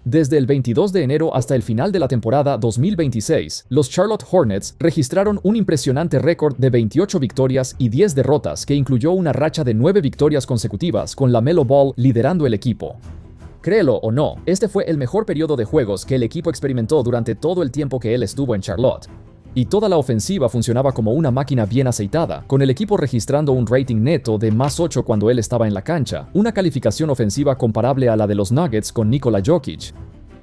Desde el 22 de enero hasta el final de la temporada 2026, los Charlotte Hornets registraron un impresionante récord de 28 victorias y 10 derrotas que incluyó una racha de 9 victorias consecutivas con LaMelo Ball liderando el equipo. Créelo o no, este fue el mejor periodo de juegos que el equipo experimentó durante todo el tiempo que él estuvo en Charlotte. Y toda la ofensiva funcionaba como una máquina bien aceitada, con el equipo registrando un rating neto de +8 cuando él estaba en la cancha, una calificación ofensiva comparable a la de los Nuggets con Nikola Jokic.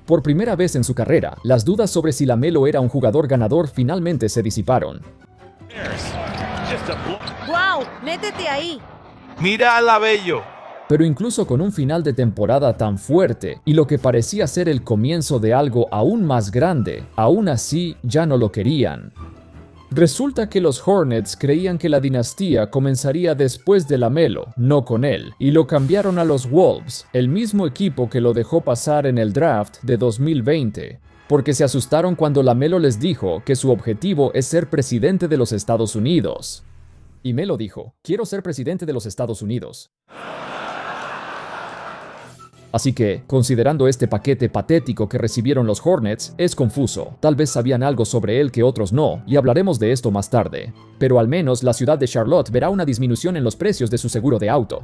Por primera vez en su carrera, las dudas sobre si LaMelo era un jugador ganador finalmente se disiparon. ¡Wow! ¡Métete ahí! ¡Mira a la Bello! Pero incluso con un final de temporada tan fuerte y lo que parecía ser el comienzo de algo aún más grande, aún así ya no lo querían. Resulta que los Hornets creían que la dinastía comenzaría después de LaMelo, no con él, y lo cambiaron a los Wolves, el mismo equipo que lo dejó pasar en el draft de 2020, porque se asustaron cuando LaMelo les dijo que su objetivo es ser presidente de los Estados Unidos. Y Melo dijo, quiero ser presidente de los Estados Unidos. Así que, considerando este paquete patético que recibieron los Hornets, es confuso. Tal vez sabían algo sobre él que otros no, y hablaremos de esto más tarde. Pero al menos la ciudad de Charlotte verá una disminución en los precios de su seguro de auto.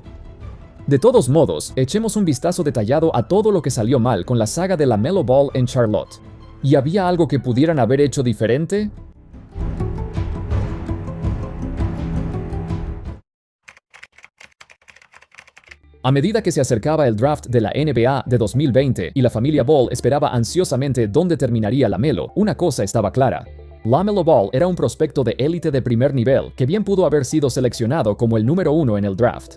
De todos modos, echemos un vistazo detallado a todo lo que salió mal con la saga de LaMelo Ball en Charlotte. ¿Y había algo que pudieran haber hecho diferente? A medida que se acercaba el draft de la NBA de 2020 y la familia Ball esperaba ansiosamente dónde terminaría LaMelo, una cosa estaba clara. LaMelo Ball era un prospecto de élite de primer nivel que bien pudo haber sido seleccionado como el número 1 en el draft.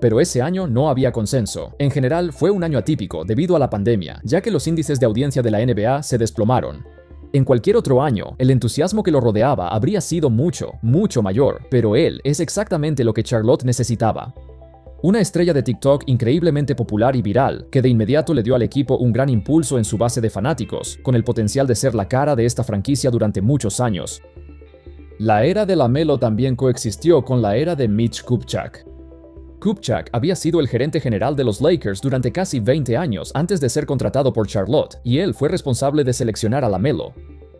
Pero ese año no había consenso. En general, fue un año atípico debido a la pandemia, ya que los índices de audiencia de la NBA se desplomaron. En cualquier otro año, el entusiasmo que lo rodeaba habría sido mucho, mucho mayor, pero él es exactamente lo que Charlotte necesitaba. Una estrella de TikTok increíblemente popular y viral, que de inmediato le dio al equipo un gran impulso en su base de fanáticos, con el potencial de ser la cara de esta franquicia durante muchos años. La era de LaMelo también coexistió con la era de Mitch Kupchak. Kupchak había sido el gerente general de los Lakers durante casi 20 años antes de ser contratado por Charlotte, y él fue responsable de seleccionar a LaMelo.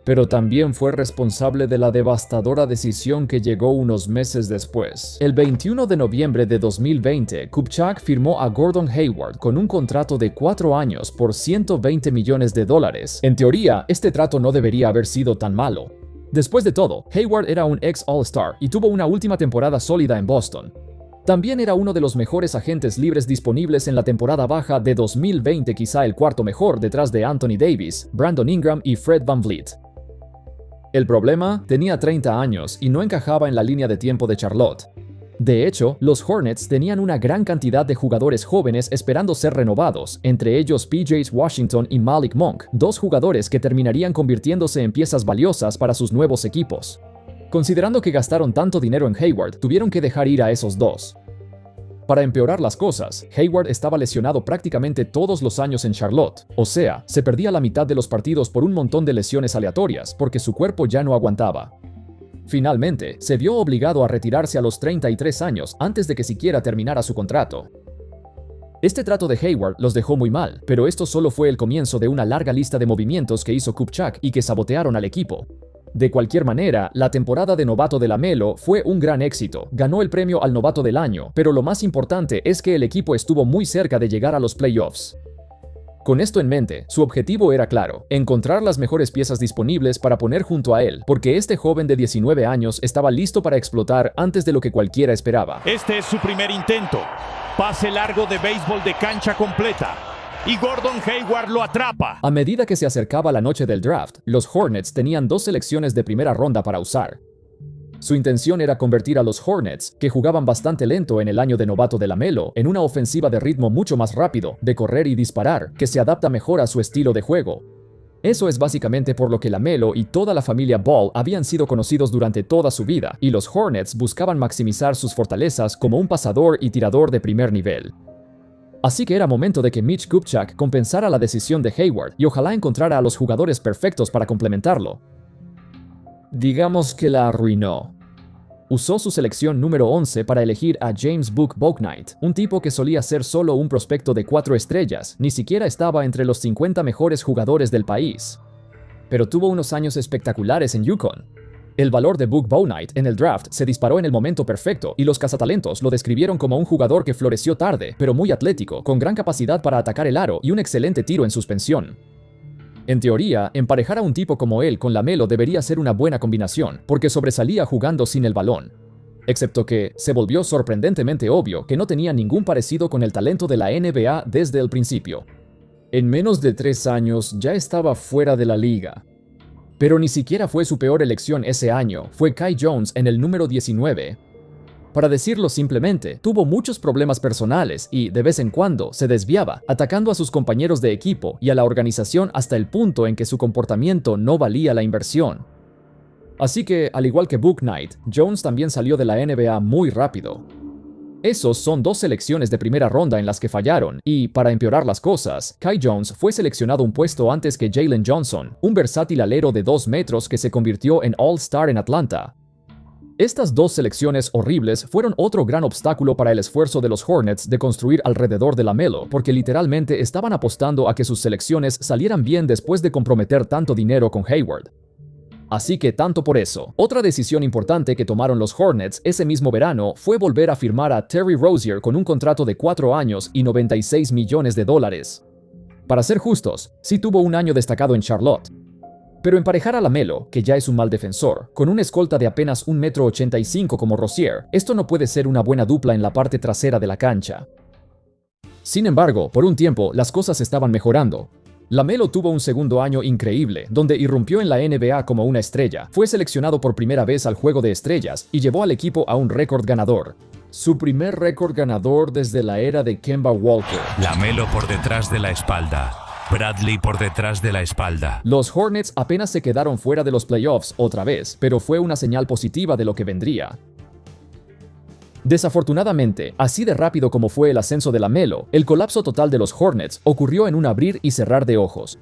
Pero también fue responsable de la devastadora decisión que llegó unos meses después. El 21 de noviembre de 2020, Kupchak firmó a Gordon Hayward con un contrato de 4 años por $120 millones. En teoría, este trato no debería haber sido tan malo. Después de todo, Hayward era un ex All-Star y tuvo una última temporada sólida en Boston. También era uno de los mejores agentes libres disponibles en la temporada baja de 2020, quizá el cuarto mejor detrás de Anthony Davis, Brandon Ingram y Fred VanVleet. El problema, tenía 30 años y no encajaba en la línea de tiempo de Charlotte. De hecho, los Hornets tenían una gran cantidad de jugadores jóvenes esperando ser renovados, entre ellos PJ Washington y Malik Monk, dos jugadores que terminarían convirtiéndose en piezas valiosas para sus nuevos equipos. Considerando que gastaron tanto dinero en Hayward, tuvieron que dejar ir a esos dos. Para empeorar las cosas, Hayward estaba lesionado prácticamente todos los años en Charlotte, o sea, se perdía la mitad de los partidos por un montón de lesiones aleatorias porque su cuerpo ya no aguantaba. Finalmente, se vio obligado a retirarse a los 33 años antes de que siquiera terminara su contrato. Este trato de Hayward los dejó muy mal, pero esto solo fue el comienzo de una larga lista de movimientos que hizo Kupchak y que sabotearon al equipo. De cualquier manera, la temporada de novato de LaMelo fue un gran éxito. Ganó el premio al novato del año, pero lo más importante es que el equipo estuvo muy cerca de llegar a los playoffs. Con esto en mente, su objetivo era claro: encontrar las mejores piezas disponibles para poner junto a él, porque este joven de 19 años estaba listo para explotar antes de lo que cualquiera esperaba. Este es su primer intento. Pase largo de béisbol de cancha completa. Y Gordon Hayward lo atrapa. A medida que se acercaba la noche del draft, los Hornets tenían 2 selecciones de primera ronda para usar. Su intención era convertir a los Hornets, que jugaban bastante lento en el año de novato de LaMelo, en una ofensiva de ritmo mucho más rápido, de correr y disparar, que se adapta mejor a su estilo de juego. Eso es básicamente por lo que LaMelo y toda la familia Ball habían sido conocidos durante toda su vida, y los Hornets buscaban maximizar sus fortalezas como un pasador y tirador de primer nivel. Así que era momento de que Mitch Kupchak compensara la decisión de Hayward y ojalá encontrara a los jugadores perfectos para complementarlo. Digamos que la arruinó. usó su selección número 11 para elegir a James Book Bouknight, un tipo que solía ser solo un prospecto de 4 estrellas, ni siquiera estaba entre los 50 mejores jugadores del país. Pero tuvo unos años espectaculares en UConn. El valor de Book Bouknight en el draft se disparó en el momento perfecto y los cazatalentos lo describieron como un jugador que floreció tarde, pero muy atlético, con gran capacidad para atacar el aro y un excelente tiro en suspensión. En teoría, emparejar a un tipo como él con LaMelo debería ser una buena combinación, porque sobresalía jugando sin el balón. Excepto que se volvió sorprendentemente obvio que no tenía ningún parecido con el talento de la NBA desde el principio. En menos de 3 años ya estaba fuera de la liga. Pero ni siquiera fue su peor elección ese año, fue Kai Jones en el número 19. Para decirlo simplemente, tuvo muchos problemas personales y, de vez en cuando, se desviaba, atacando a sus compañeros de equipo y a la organización hasta el punto en que su comportamiento no valía la inversión. Así que, al igual que Bouknight, Jones también salió de la NBA muy rápido. Esos son 2 selecciones de primera ronda en las que fallaron, y, para empeorar las cosas, Kai Jones fue seleccionado un puesto antes que Jalen Johnson, un versátil alero de 2 metros que se convirtió en All-Star en Atlanta. Estas 2 selecciones horribles fueron otro gran obstáculo para el esfuerzo de los Hornets de construir alrededor de LaMelo, porque literalmente estaban apostando a que sus selecciones salieran bien después de comprometer tanto dinero con Hayward. Así que tanto por eso. Otra decisión importante que tomaron los Hornets ese mismo verano fue volver a firmar a Terry Rozier con un contrato de 4 años y $96 millones. Para ser justos, sí tuvo un año destacado en Charlotte. Pero emparejar a LaMelo, que ya es un mal defensor, con una escolta de apenas 1,85 m como Rozier, esto no puede ser una buena dupla en la parte trasera de la cancha. Sin embargo, por un tiempo, las cosas estaban mejorando. LaMelo tuvo un segundo año increíble, donde irrumpió en la NBA como una estrella, fue seleccionado por primera vez al Juego de Estrellas y llevó al equipo a un récord ganador. Su primer récord ganador desde la era de Kemba Walker. LaMelo por detrás de la espalda. Bradley por detrás de la espalda. Los Hornets apenas se quedaron fuera de los playoffs otra vez, pero fue una señal positiva de lo que vendría. Desafortunadamente, así de rápido como fue el ascenso de LaMelo, el colapso total de los Hornets ocurrió en un abrir y cerrar de ojos.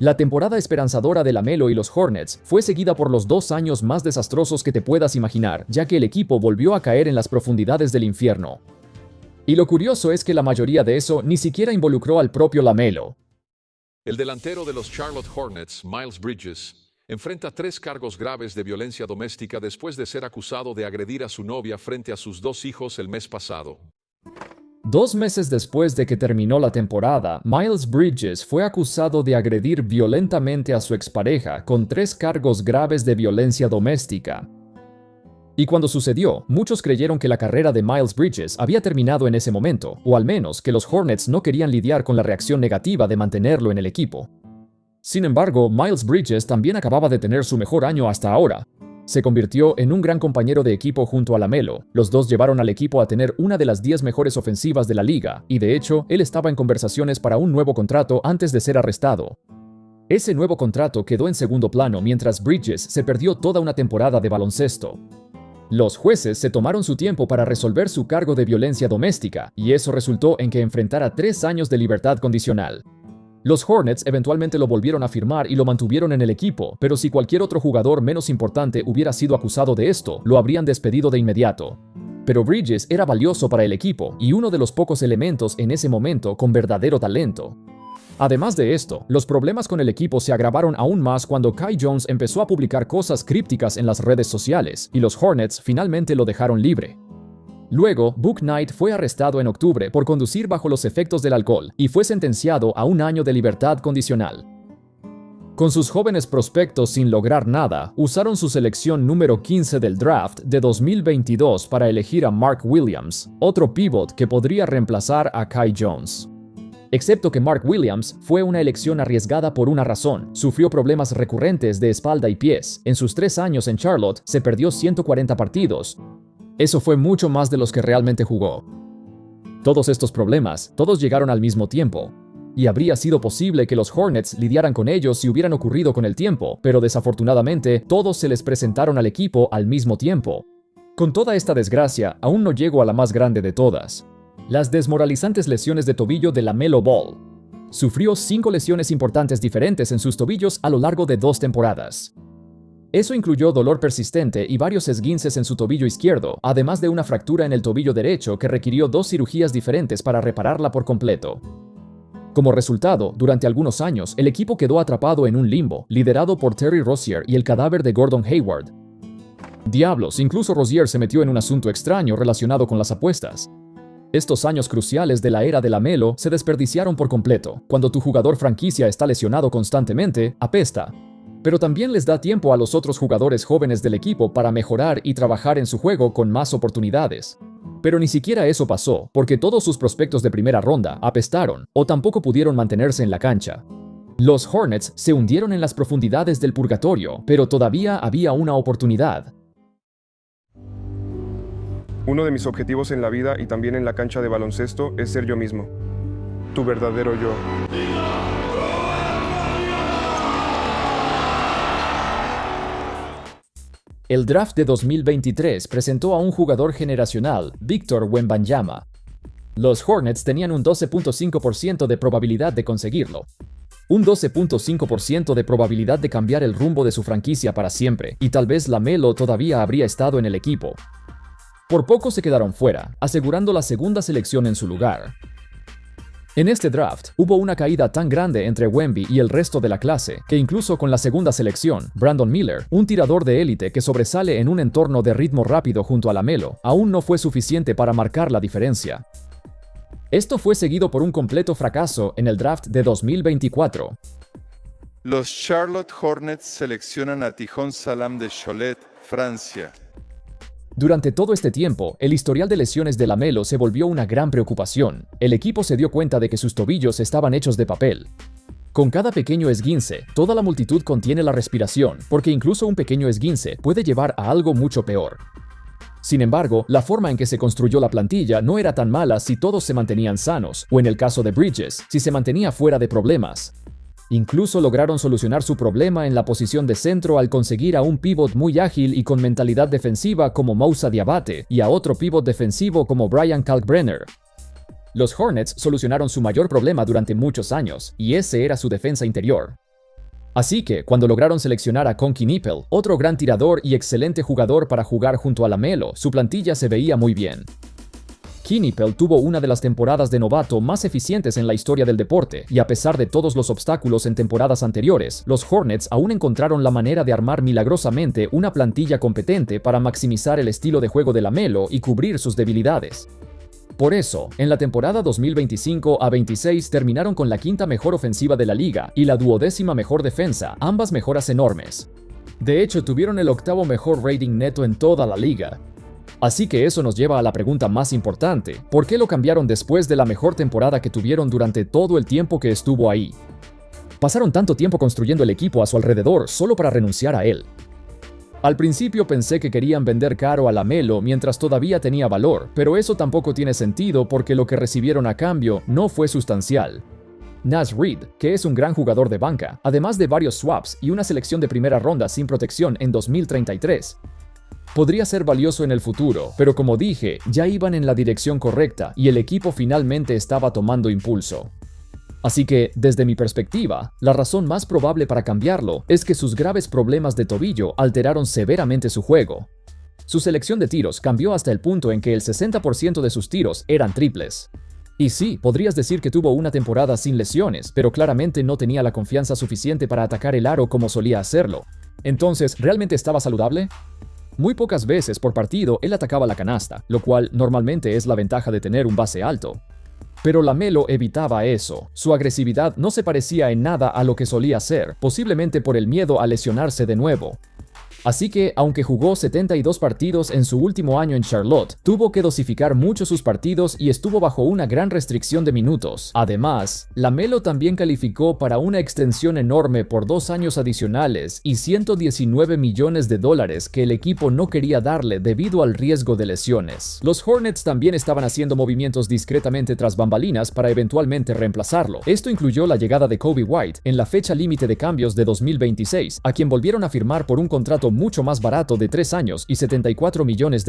La temporada esperanzadora de LaMelo y los Hornets fue seguida por los 2 años más desastrosos que te puedas imaginar, ya que el equipo volvió a caer en las profundidades del infierno. Y lo curioso es que la mayoría de eso ni siquiera involucró al propio LaMelo. El delantero de los Charlotte Hornets, Miles Bridges, enfrenta 3 cargos graves de violencia doméstica después de ser acusado de agredir a su novia frente a sus 2 hijos el mes pasado. 2 meses después de que terminó la temporada, Miles Bridges fue acusado de agredir violentamente a su expareja con 3 cargos graves de violencia doméstica. Y cuando sucedió, muchos creyeron que la carrera de Miles Bridges había terminado en ese momento, o al menos que los Hornets no querían lidiar con la reacción negativa de mantenerlo en el equipo. Sin embargo, Miles Bridges también acababa de tener su mejor año hasta ahora. Se convirtió en un gran compañero de equipo junto a LaMelo. Los dos llevaron al equipo a tener una de las 10 mejores ofensivas de la liga, y de hecho, él estaba en conversaciones para un nuevo contrato antes de ser arrestado. Ese nuevo contrato quedó en segundo plano mientras Bridges se perdió toda una temporada de baloncesto. Los jueces se tomaron su tiempo para resolver su cargo de violencia doméstica, y eso resultó en que enfrentara 3 años de libertad condicional. Los Hornets eventualmente lo volvieron a firmar y lo mantuvieron en el equipo, pero si cualquier otro jugador menos importante hubiera sido acusado de esto, lo habrían despedido de inmediato. Pero Bridges era valioso para el equipo y uno de los pocos elementos en ese momento con verdadero talento. Además de esto, los problemas con el equipo se agravaron aún más cuando Kai Jones empezó a publicar cosas crípticas en las redes sociales, y los Hornets finalmente lo dejaron libre. Luego, Bouknight fue arrestado en octubre por conducir bajo los efectos del alcohol y fue sentenciado a 1 año de libertad condicional. Con sus jóvenes prospectos sin lograr nada, usaron su selección número 15 del draft de 2022 para elegir a Mark Williams, otro pivot que podría reemplazar a Kai Jones. Excepto que Mark Williams fue una elección arriesgada por una razón: sufrió problemas recurrentes de espalda y pies. En sus 3 años en Charlotte, se perdió 140 partidos. Eso fue mucho más de los que realmente jugó. Todos estos problemas, todos llegaron al mismo tiempo. Y habría sido posible que los Hornets lidiaran con ellos si hubieran ocurrido con el tiempo, pero desafortunadamente, todos se les presentaron al equipo al mismo tiempo. Con toda esta desgracia, aún no llego a la más grande de todas: las desmoralizantes lesiones de tobillo de LaMelo Ball. Sufrió 5 lesiones importantes diferentes en sus tobillos a lo largo de 2 temporadas. Eso incluyó dolor persistente y varios esguinces en su tobillo izquierdo, además de una fractura en el tobillo derecho que requirió 2 cirugías diferentes para repararla por completo. Como resultado, durante algunos años, el equipo quedó atrapado en un limbo, liderado por Terry Rozier y el cadáver de Gordon Hayward. Diablos, incluso Rozier se metió en un asunto extraño relacionado con las apuestas. Estos años cruciales de la era de LaMelo se desperdiciaron por completo. Cuando tu jugador franquicia está lesionado constantemente, apesta. Pero también les da tiempo a los otros jugadores jóvenes del equipo para mejorar y trabajar en su juego con más oportunidades. Pero ni siquiera eso pasó, porque todos sus prospectos de primera ronda apestaron o tampoco pudieron mantenerse en la cancha. Los Hornets se hundieron en las profundidades del purgatorio, pero todavía había una oportunidad. Uno de mis objetivos en la vida y también en la cancha de baloncesto es ser yo mismo. Tu verdadero yo. El draft de 2023 presentó a un jugador generacional, Victor Wembanyama. Los Hornets tenían un 12.5% de probabilidad de conseguirlo. Un 12.5% de probabilidad de cambiar el rumbo de su franquicia para siempre, y tal vez LaMelo todavía habría estado en el equipo. Por poco se quedaron fuera, asegurando la segunda selección en su lugar. En este draft, hubo una caída tan grande entre Wemby y el resto de la clase, que incluso con la segunda selección, Brandon Miller, un tirador de élite que sobresale en un entorno de ritmo rápido junto a LaMelo, aún no fue suficiente para marcar la diferencia. Esto fue seguido por un completo fracaso en el draft de 2024. Los Charlotte Hornets seleccionan a Tijon Salam de Cholet, Francia. Durante todo este tiempo, el historial de lesiones de LaMelo se volvió una gran preocupación. El equipo se dio cuenta de que sus tobillos estaban hechos de papel. Con cada pequeño esguince, toda la multitud contiene la respiración, porque incluso un pequeño esguince puede llevar a algo mucho peor. Sin embargo, la forma en que se construyó la plantilla no era tan mala si todos se mantenían sanos, o en el caso de Bridges, si se mantenía fuera de problemas. Incluso lograron solucionar su problema en la posición de centro al conseguir a un pívot muy ágil y con mentalidad defensiva como Moussa Diabate y a otro pívot defensivo como Brian Kalkbrenner. Los Hornets solucionaron su mayor problema durante muchos años, y ese era su defensa interior. Así que, cuando lograron seleccionar a Conky Nippel, otro gran tirador y excelente jugador para jugar junto a LaMelo, su plantilla se veía muy bien. Knipel tuvo una de las temporadas de novato más eficientes en la historia del deporte, y a pesar de todos los obstáculos en temporadas anteriores, los Hornets aún encontraron la manera de armar milagrosamente una plantilla competente para maximizar el estilo de juego de LaMelo y cubrir sus debilidades. Por eso, en la temporada 2025-26 terminaron con la quinta mejor ofensiva de la liga y la 12ª mejor defensa, ambas mejoras enormes. De hecho, tuvieron el 8º mejor rating neto en toda la liga. Así que eso nos lleva a la pregunta más importante: ¿por qué lo cambiaron después de la mejor temporada que tuvieron durante todo el tiempo que estuvo ahí? Pasaron tanto tiempo construyendo el equipo a su alrededor solo para renunciar a él. Al principio pensé que querían vender caro a LaMelo mientras todavía tenía valor, pero eso tampoco tiene sentido porque lo que recibieron a cambio no fue sustancial. Naz Reid, que es un gran jugador de banca, además de varios swaps y una selección de primera ronda sin protección en 2033, podría ser valioso en el futuro, pero como dije, ya iban en la dirección correcta y el equipo finalmente estaba tomando impulso. Así que, desde mi perspectiva, la razón más probable para cambiarlo es que sus graves problemas de tobillo alteraron severamente su juego. Su selección de tiros cambió hasta el punto en que el 60% de sus tiros eran triples. Y sí, podrías decir que tuvo una temporada sin lesiones, pero claramente no tenía la confianza suficiente para atacar el aro como solía hacerlo. Entonces, ¿realmente estaba saludable? Muy pocas veces por partido él atacaba la canasta, lo cual normalmente es la ventaja de tener un base alto. Pero LaMelo evitaba eso. Su agresividad no se parecía en nada a lo que solía ser, posiblemente por el miedo a lesionarse de nuevo. Así que, aunque jugó 72 partidos en su último año en Charlotte, tuvo que dosificar mucho sus partidos y estuvo bajo una gran restricción de minutos. Además, LaMelo también calificó para una extensión enorme por 2 años adicionales y $119 millones que el equipo no quería darle debido al riesgo de lesiones. Los Hornets también estaban haciendo movimientos discretamente tras bambalinas para eventualmente reemplazarlo. Esto incluyó la llegada de Coby White en la fecha límite de cambios de 2026, a quien volvieron a firmar por un contrato mucho más barato de 3 años y $74 millones.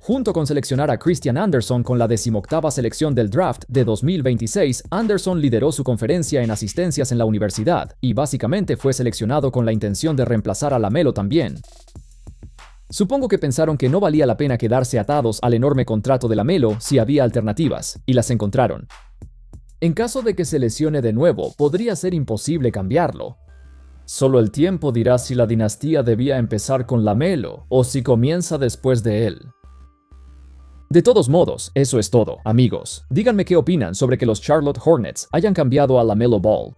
Junto con seleccionar a Christian Anderson con la 18ª selección del draft de 2026, Anderson lideró su conferencia en asistencias en la universidad y básicamente fue seleccionado con la intención de reemplazar a LaMelo también. Supongo que pensaron que no valía la pena quedarse atados al enorme contrato de LaMelo si había alternativas, y las encontraron. En caso de que se lesione de nuevo, podría ser imposible cambiarlo. Solo el tiempo dirá si la dinastía debía empezar con LaMelo o si comienza después de él. De todos modos, eso es todo, amigos. Díganme qué opinan sobre que los Charlotte Hornets hayan cambiado a LaMelo Ball.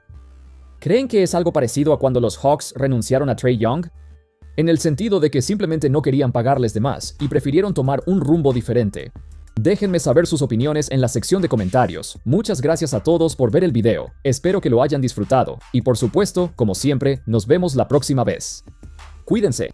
¿Creen que es algo parecido a cuando los Hawks renunciaron a Trae Young? En el sentido de que simplemente no querían pagarles de más y prefirieron tomar un rumbo diferente. Déjenme saber sus opiniones en la sección de comentarios. Muchas gracias a todos por ver el video. Espero que lo hayan disfrutado. Y por supuesto, como siempre, nos vemos la próxima vez. Cuídense.